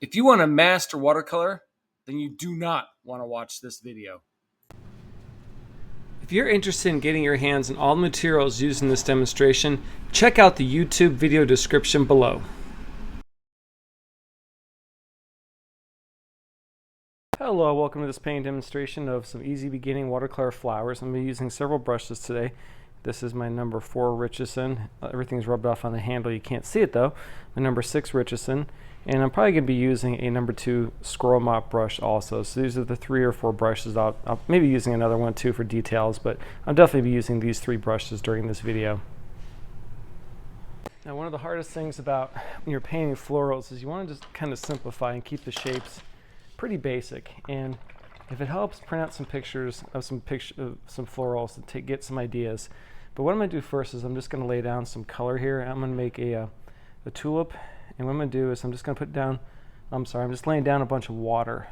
If you want to master watercolor, then you do not want to watch this video. If you're interested in getting your hands on all the materials used in this demonstration, check out the YouTube video description below. Hello, welcome to this painting demonstration of some easy beginning watercolor flowers. I'm going to be using several brushes today. This is my number 4 Richardson. Everything's rubbed off on the handle. You can't see it though. My number 6 Richardson. And I'm probably going to be using a number 2 squirrel mop brush also. So these are the 3 or 4 brushes. I'll maybe using another one too for details, but I'll definitely be using these 3 brushes during this video. Now, one of the hardest things about when you're painting florals is you want to just kind of simplify and keep the shapes pretty basic. And if it helps, print out some pictures of some florals to get some ideas. But what I'm going to do first is I'm just going to lay down some color here. I'm going to make a tulip. And what I'm going to do is I'm just going to put down, I'm just laying down a bunch of water.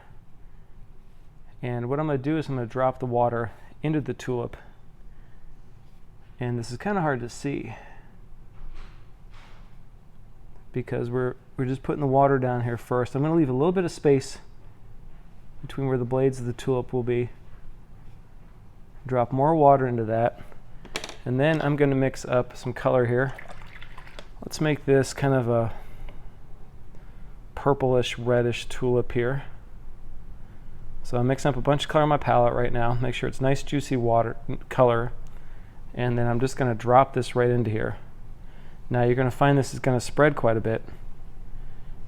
And what I'm going to do is I'm going to drop the water into the tulip. And this is kind of hard to see because we're just putting the water down here first. I'm going to leave a little bit of space between where the blades of the tulip will be. Drop more water into that. And then I'm going to mix up some color here. Let's make this kind of a purplish reddish tulip here. So I'm mixing up a bunch of color on my palette right now. Make sure it's nice juicy water color, and then I'm just going to drop this right into here. Now you're going to find this is going to spread quite a bit,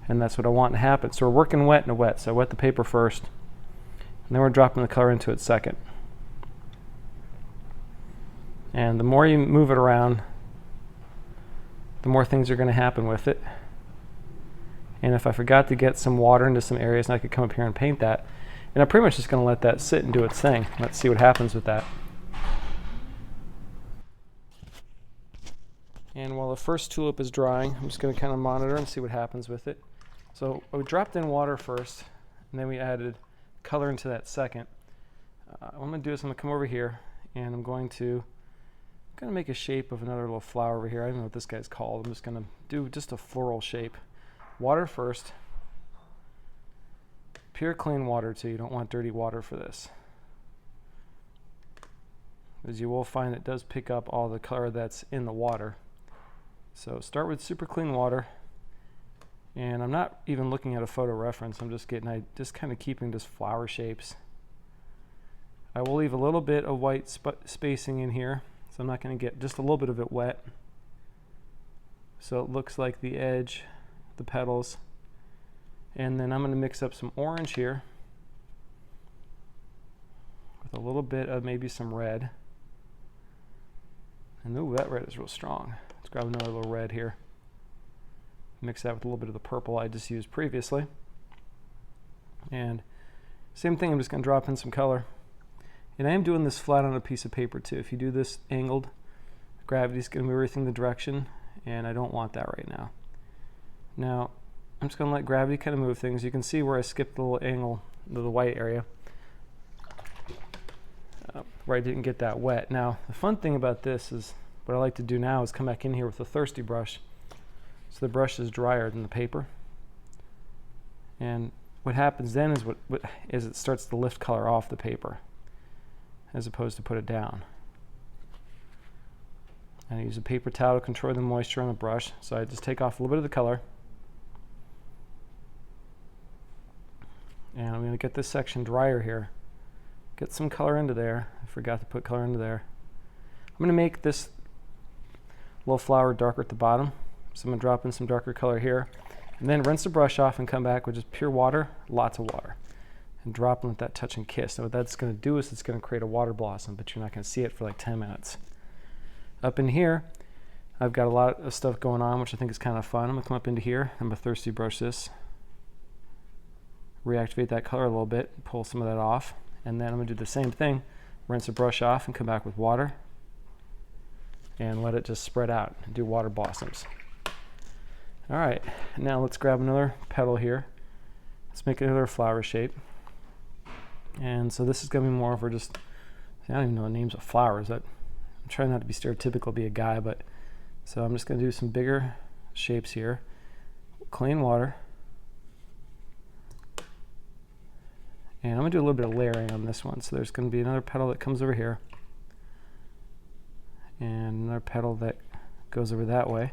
and that's what I want to happen. So we're working wet and wet. So I wet the paper first, and then we're dropping the color into it second. And the more you move it around, the more things are going to happen with it. And if I forgot to get some water into some areas, and I could come up here and paint that. And I'm pretty much just going to let that sit and do its thing. Let's see what happens with that. And while the first tulip is drying, I'm just going to kind of monitor and see what happens with it. So we dropped in water first, and then we added color into that second. What I'm going to do is I'm going to come over here, and I'm going to make a shape of another little flower over here. I don't know what this guy's called. I'm just going to do just a floral shape. Water first. Pure clean water too. You don't want dirty water for this, as you will find it does pick up all the color that's in the water. So start with super clean water, and I'm not even looking at a photo reference. I'm just kind of keeping just flower shapes. I will leave a little bit of white spacing in here, so I'm not going to get just a little bit of it wet, so it looks like the edge, the petals. And then I'm going to mix up some orange here with a little bit of maybe some red. And ooh, that red is real strong. Let's grab another little red here. Mix that with a little bit of the purple I just used previously. And same thing, I'm just going to drop in some color. And I am doing this flat on a piece of paper too. If you do this angled, gravity's going to move everything the direction, and I don't want that right now. Now, I'm just going to let gravity kind of move things. You can see where I skipped the little angle to the white area, where I didn't get that wet. Now, the fun thing about this is, what I like to do now is come back in here with a thirsty brush, so the brush is drier than the paper. And what happens then is it starts to lift color off the paper, as opposed to put it down. And I use a paper towel to control the moisture on the brush, so I just take off a little bit of the color. And I'm going to get this section drier here. Get some color into there. I forgot to put color into there. I'm going to make this little flower darker at the bottom. So I'm going to drop in some darker color here. And then rinse the brush off and come back with just pure water, lots of water. And drop and let that touch and kiss. Now what that's going to do is it's going to create a water blossom, but you're not going to see it for like 10 minutes. Up in here, I've got a lot of stuff going on, which I think is kind of fun. I'm going to come up into here. I'm going to thirsty brush this. Reactivate that color a little bit, pull some of that off, and then I'm going to do the same thing. Rinse the brush off and come back with water and let it just spread out and do water blossoms. All right, now let's grab another petal here. Let's make another flower shape. And so this is going to be more for just, I don't even know the names of flowers. I'm trying not to be stereotypical, be a guy, but so I'm just going to do some bigger shapes here. Clean water. And I'm going to do a little bit of layering on this one. So there's going to be another petal that comes over here. And another petal that goes over that way.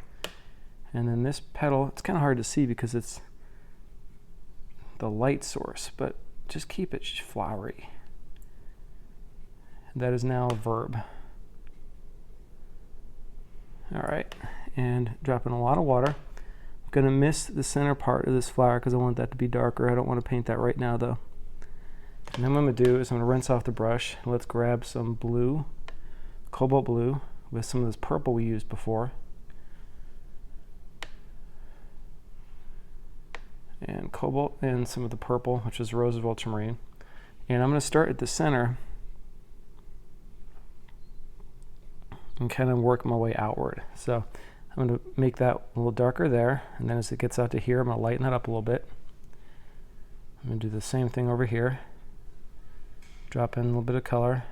And then this petal, it's kind of hard to see because it's the light source, but just keep it flowery. That is now a verb. All right, and drop in a lot of water. I'm going to miss the center part of this flower because I want that to be darker. I don't want to paint that right now though. And then what I'm going to do is I'm going to rinse off the brush. Let's grab some blue, cobalt blue, with some of this purple we used before. And cobalt and some of the purple, which is rose of ultramarine. And I'm going to start at the center and kind of work my way outward. So I'm going to make that a little darker there, and then as it gets out to here, I'm going to lighten that up a little bit. I'm going to do the same thing over here. Drop in a little bit of color.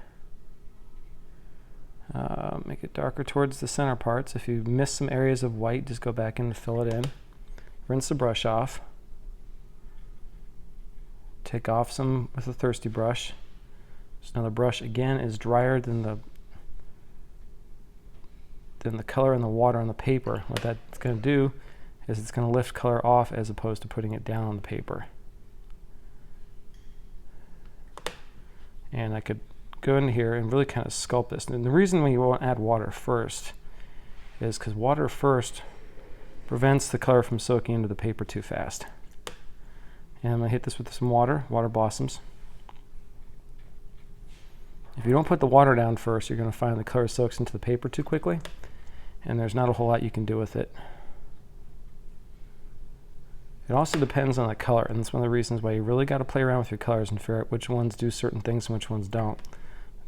Make it darker towards the center parts. If you miss some areas of white, just go back and fill it in. Rinse the brush off. Take off some with a thirsty brush. So now the brush again is drier than the color and the water on the paper. What that's going to do is it's going to lift color off as opposed to putting it down on the paper. And I could go in here and really kind of sculpt this. And the reason why you won't add water first is because water first prevents the color from soaking into the paper too fast. And I'm going to hit this with some water blossoms. If you don't put the water down first, you're going to find the color soaks into the paper too quickly, and there's not a whole lot you can do with it. It also depends on the color, and that's one of the reasons why you really got to play around with your colors and figure out which ones do certain things and which ones don't.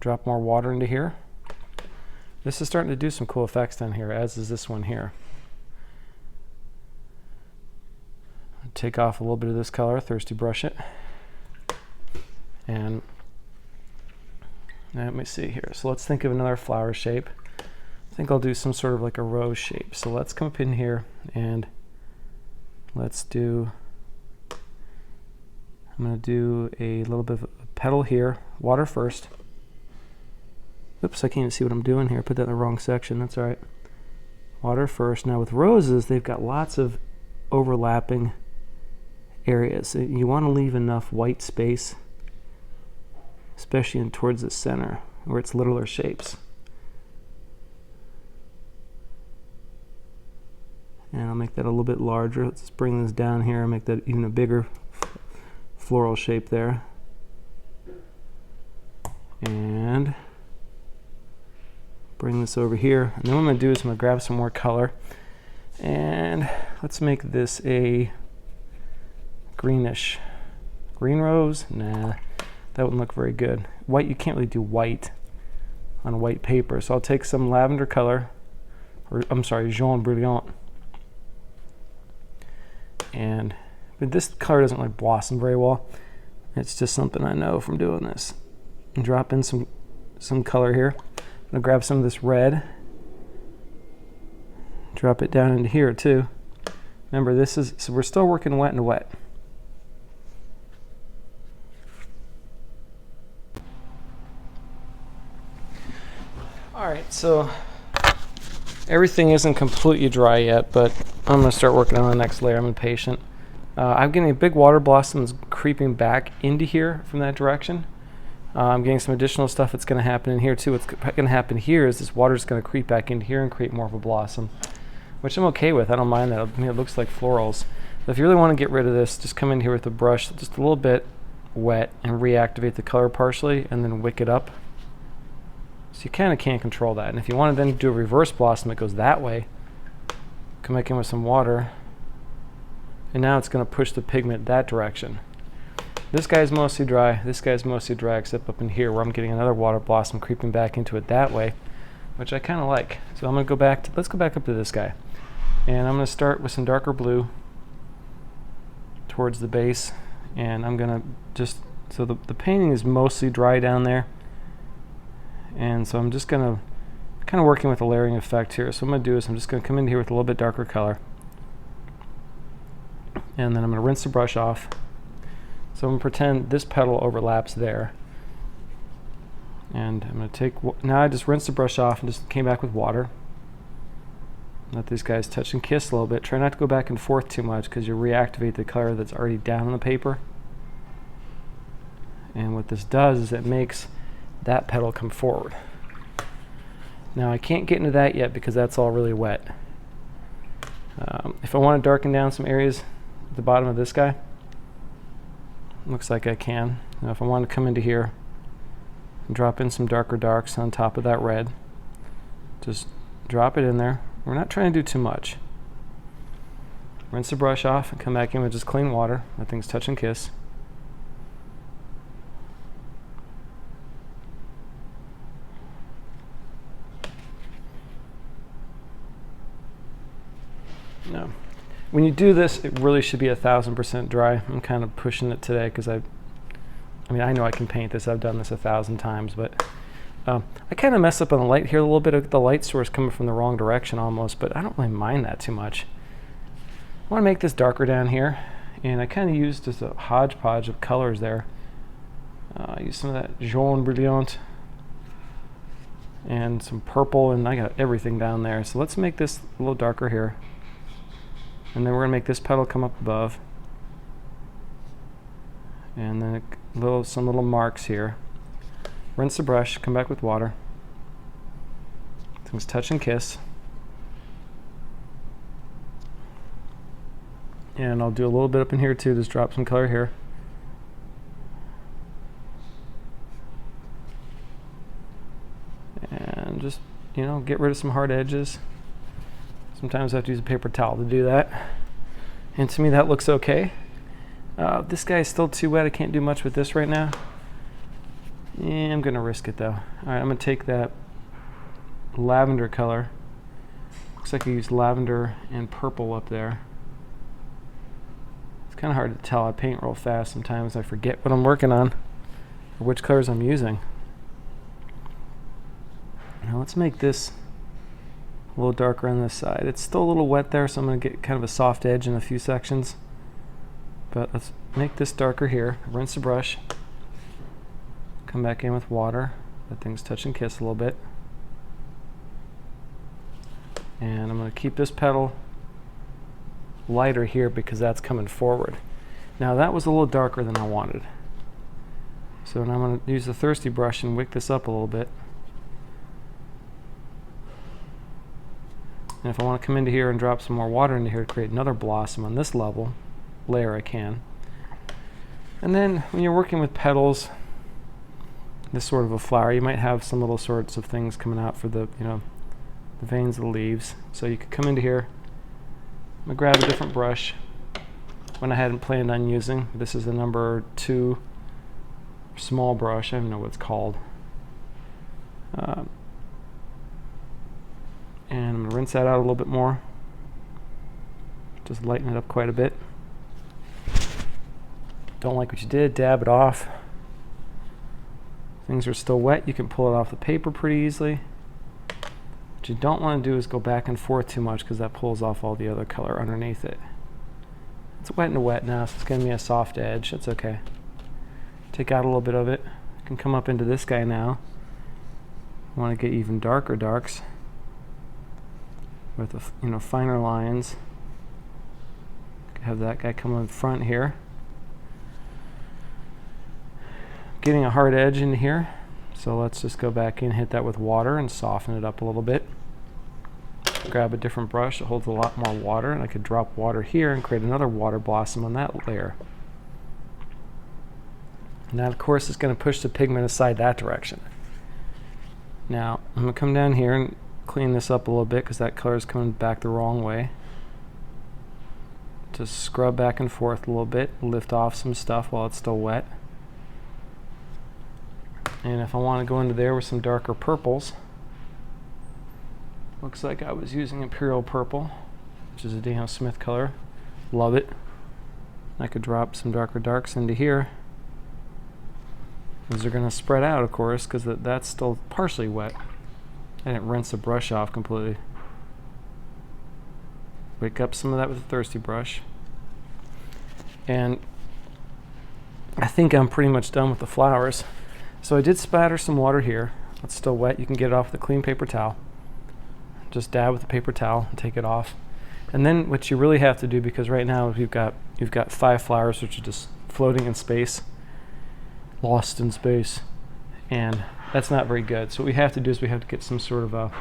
Drop more water into here. This is starting to do some cool effects down here, as is this one here. Take off a little bit of this color, thirsty brush it. And let me see here. So let's think of another flower shape. I think I'll do some sort of like a rose shape. So let's come up in here and let's do, I'm going to do a little bit of a petal here. Water first. Oops, I can't even see what I'm doing here. I put that in the wrong section. That's all right. Water first. Now with roses, they've got lots of overlapping areas. You want to leave enough white space, especially in towards the center where it's littler shapes. And I'll make that a little bit larger. Let's bring this down here and make that even a bigger floral shape there. And bring this over here. And then what I'm going to do is I'm going to grab some more color. And let's make this a greenish. Green rose? Nah, that wouldn't look very good. White, you can't really do white on white paper. So I'll take some lavender color, or I'm sorry, jaune brilliant. But this color doesn't like blossom very well. It's just something I know from doing this. And drop in some color here. I'm gonna grab some of this red. Drop it down into here too. Remember, this is, so we're still working wet and wet. All right, so everything isn't completely dry yet, but I'm going to start working on the next layer. I'm impatient. I'm getting a big water blossoms creeping back into here from that direction. I'm getting some additional stuff that's going to happen in here too. What's going to happen here is this water is going to creep back into here and create more of a blossom, which I'm okay with. I don't mind that. I mean, it looks like florals. But if you really want to get rid of this, just come in here with a brush, just a little bit wet, and reactivate the color partially, and then wick it up. So you kind of can't control that. And if you want to then do a reverse blossom that goes that way, come back in with some water, and now it's going to push the pigment that direction. This guy's mostly dry, this guy's mostly dry, except up in here where I'm getting another water blossom creeping back into it that way, which I kind of like. So I'm going to go back to, let's go back up to this guy. And I'm going to start with some darker blue towards the base, and I'm going to just, so the painting is mostly dry down there. And so I'm just going to kind of working with a layering effect here. So what I'm going to do is I'm just going to come in here with a little bit darker color. And then I'm going to rinse the brush off. So So I'm going to pretend this petal overlaps there. And I'm going to take, now I just rinsed the brush off and just came back with water. Let these guys touch and kiss a little bit. Try not to go back and forth too much because you'll reactivate the color that's already down on the paper. And what this does is it makes that petal come forward. Now I can't get into that yet because that's all really wet. If I want to darken down some areas at the bottom of this guy, looks like I can. Now if I want to come into here and drop in some darker darks on top of that red, just drop it in there. We're not trying to do too much. Rinse the brush off and come back in with just clean water. Let things touch and kiss. No. When you do this, it really should be 1000% dry. I'm kind of pushing it today because I mean, I know I can paint this. I've done this 1,000 times, but I kind of mess up on the light here a little bit. Of the light source coming from the wrong direction almost, but I don't really mind that too much. I want to make this darker down here, and I kind of used just a hodgepodge of colors there. I used some of that jaune brilliant and some purple, and I got everything down there. So let's make this a little darker here. And then we're going to make this petal come up above. And then some little marks here. Rinse the brush, come back with water. Things touch and kiss. And I'll do a little bit up in here too, just drop some color here. And just, you know, get rid of some hard edges. Sometimes I have to use a paper towel to do that. And to me that looks okay. This guy is still too wet. I can't do much with this right now. Yeah, I'm going to risk it though. Alright, I'm going to take that lavender color. Looks like I used lavender and purple up there. It's kind of hard to tell. I paint real fast. Sometimes I forget what I'm working on or which colors I'm using. Now let's make this a little darker on this side. It's still a little wet there, so I'm going to get kind of a soft edge in a few sections. But let's make this darker here. Rinse the brush. Come back in with water. Let things touch and kiss a little bit. And I'm going to keep this petal lighter here because that's coming forward. Now that was a little darker than I wanted. So now I'm going to use the thirsty brush and wick this up a little bit. And if I want to come into here and drop some more water into here to create another blossom on this layer, I can. And then when you're working with petals, this sort of a flower, you might have some little sorts of things coming out for the, you know, the veins of the leaves. So you could come into here. I'm going to grab a different brush, one I hadn't planned on using. This is the number 2 small brush. I don't know what it's called. And I'm going to rinse that out a little bit more. Just lighten it up quite a bit. Don't like what you did, dab it off. Things are still wet, you can pull it off the paper pretty easily. What you don't want to do is go back and forth too much because that pulls off all the other color underneath it. It's wet and wet now, so it's going to be a soft edge. That's okay. Take out a little bit of it. I can come up into this guy now. I want to get even darker darks with the finer lines. Have that guy come in front here. Getting a hard edge in here, so let's just go back in, hit that with water and soften it up a little bit. Grab a different brush that holds a lot more water, and I could drop water here and create another water blossom on that layer. Now of course it's going to push the pigment aside that direction. Now I'm going to come down here and clean this up a little bit because that color is coming back the wrong way. Just scrub back and forth a little bit, lift off some stuff while it's still wet. And if I want to go into there with some darker purples, looks like I was using Imperial Purple, which is a Daniel Smith color. Love it. I could drop some darker darks into here. Those are going to spread out, of course, because that's still partially wet. I didn't rinse the brush off completely. Wake up some of that with a thirsty brush. And I think I'm pretty much done with the flowers. So I did splatter some water here. It's still wet. You can get it off with a clean paper towel. Just dab with a paper towel and take it off. And then what you really have to do, because right now you've got 5 flowers which are just floating in space, lost in space, and that's not very good. So what we have to do is we have to get some sort of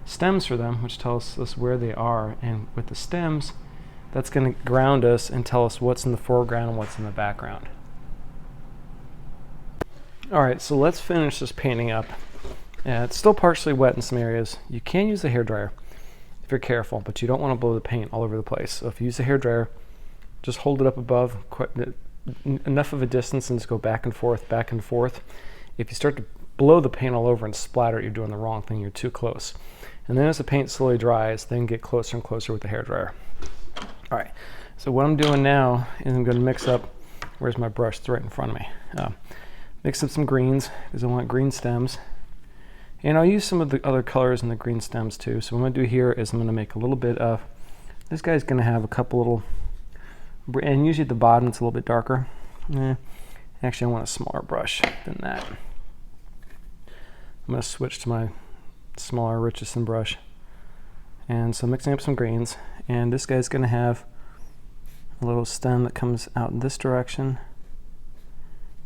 stems for them, which tells us where they are. And with the stems, that's going to ground us and tell us what's in the foreground and what's in the background. All right, so let's finish this painting up. It's still partially wet in some areas. You can use a hairdryer if you're careful, but you don't want to blow the paint all over the place. So if you use a hairdryer, just hold it up above enough of a distance and just go back and forth, back and forth. If you start to blow the paint all over and splatter it, you're doing the wrong thing. You're too close. And then as the paint slowly dries, then get closer and closer with the hairdryer. All right, so what I'm doing now is I'm going to mix up, where's my brush? It's right in front of me. Mix up some greens because I want green stems. And I'll use some of the other colors in the green stems too. So what I'm going to do here is I'm going to make a little bit of, this guy's going to have a couple little, and usually at the bottom it's a little bit darker. Actually I want a smaller brush than that. I'm going to switch to my smaller Richardson brush. And so mixing up some greens, and this guy's going to have a little stem that comes out in this direction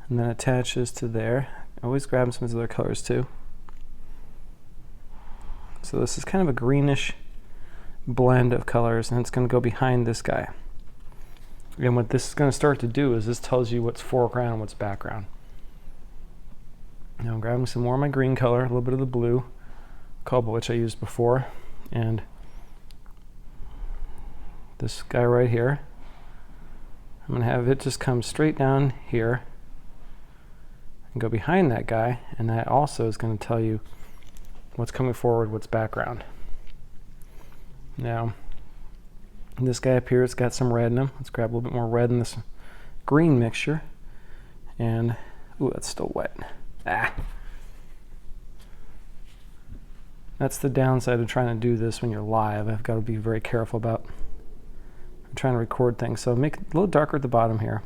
and then attaches to there. Always grab some of these other colors too. So this is kind of a greenish blend of colors, and it's going to go behind this guy. And what this is going to start to do is this tells you what's foreground and what's background. Now I'm grabbing some more of my green color, a little bit of the blue cobalt which I used before, and this guy right here, I'm going to have it just come straight down here and go behind that guy, and that also is going to tell you what's coming forward, what's background. Now, this guy up here, it's got some red in him. Let's grab a little bit more red in this green mixture. And, ooh, that's still wet. That's the downside of trying to do this when you're live. I've got to be very careful about trying to record things. So make it a little darker at the bottom here.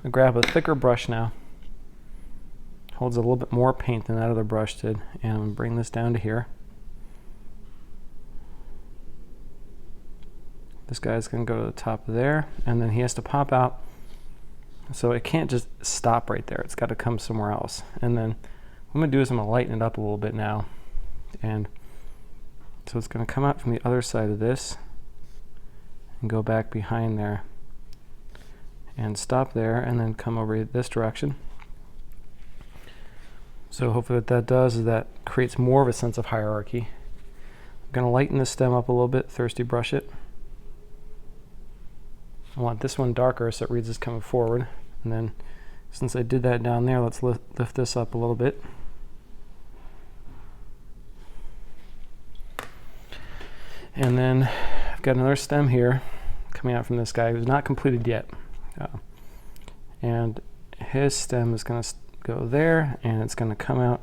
I'll grab a thicker brush now. Holds a little bit more paint than that other brush did, and I'm going to bring this down to here. This guy's going to go to the top of there, and then he has to pop out, so it can't just stop right there. It's got to come somewhere else. And then what I'm going to do is I'm going to lighten it up a little bit now, and so it's going to come out from the other side of this and go back behind there and stop there, and then come over this direction. So hopefully what that does is that creates more of a sense of hierarchy. I'm going to lighten this stem up a little bit, thirsty brush it. I want this one darker so it reads as coming forward. And then since I did that down there, let's lift this up a little bit. And then I've got another stem here coming out from this guy who's not completed yet. And his stem is going to go there, and it's going to come out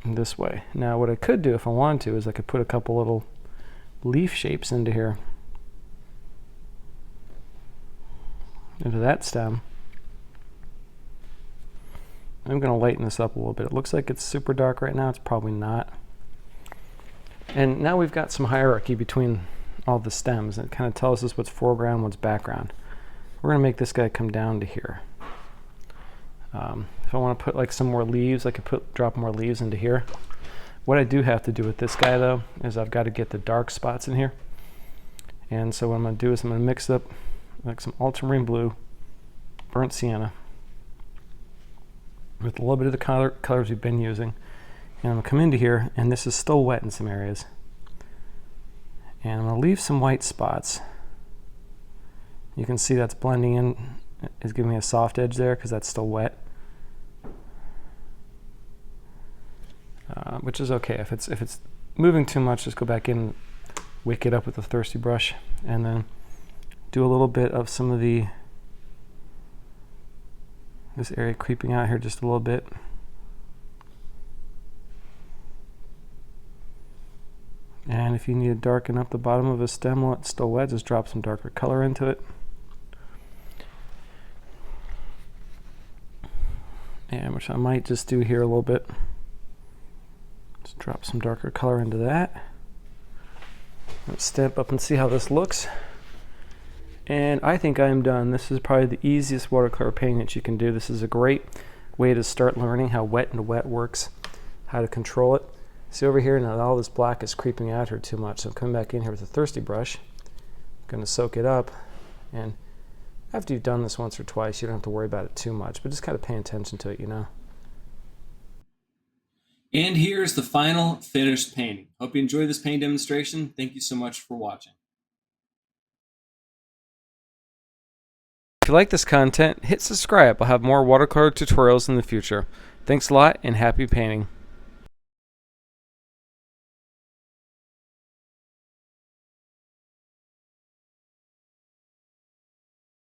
this way. Now what I could do if I wanted to is I could put a couple little leaf shapes into here, into that stem. I'm going to lighten this up a little bit. It looks like it's super dark right now. It's probably not. And now we've got some hierarchy between all the stems. It kind of tells us what's foreground, what's background. We're going to make this guy come down to here. If I want to put like some more leaves, I could drop more leaves into here. What I do have to do with this guy though is I've got to get the dark spots in here. And so what I'm going to do is I'm going to mix up like some ultramarine blue, burnt sienna, with a little bit of the colors we've been using. And I'm going to come into here, and this is still wet in some areas. And I'm going to leave some white spots. You can see that's blending in. It's giving me a soft edge there because that's still wet. Which is okay. If it's moving too much, just go back in, wake it up with a thirsty brush, and then do a little bit of some of this area creeping out here just a little bit. And if you need to darken up the bottom of a stem while it's still wet, just drop some darker color into it. And which I might just do here a little bit. Just drop some darker color into that. Let's stamp up and see how this looks. And I think I'm done. This is probably the easiest watercolor painting that you can do. This is a great way to start learning how wet and wet works, how to control it. See over here, now all this black is creeping out here too much. So I'm coming back in here with a thirsty brush. I'm going to soak it up. And after you've done this once or twice, you don't have to worry about it too much, but just kind of pay attention to it, you know. And here's the final finished painting. Hope you enjoyed this paint demonstration. Thank you so much for watching. If you like this content, hit subscribe. I'll have more watercolor tutorials in the future. Thanks a lot and happy painting.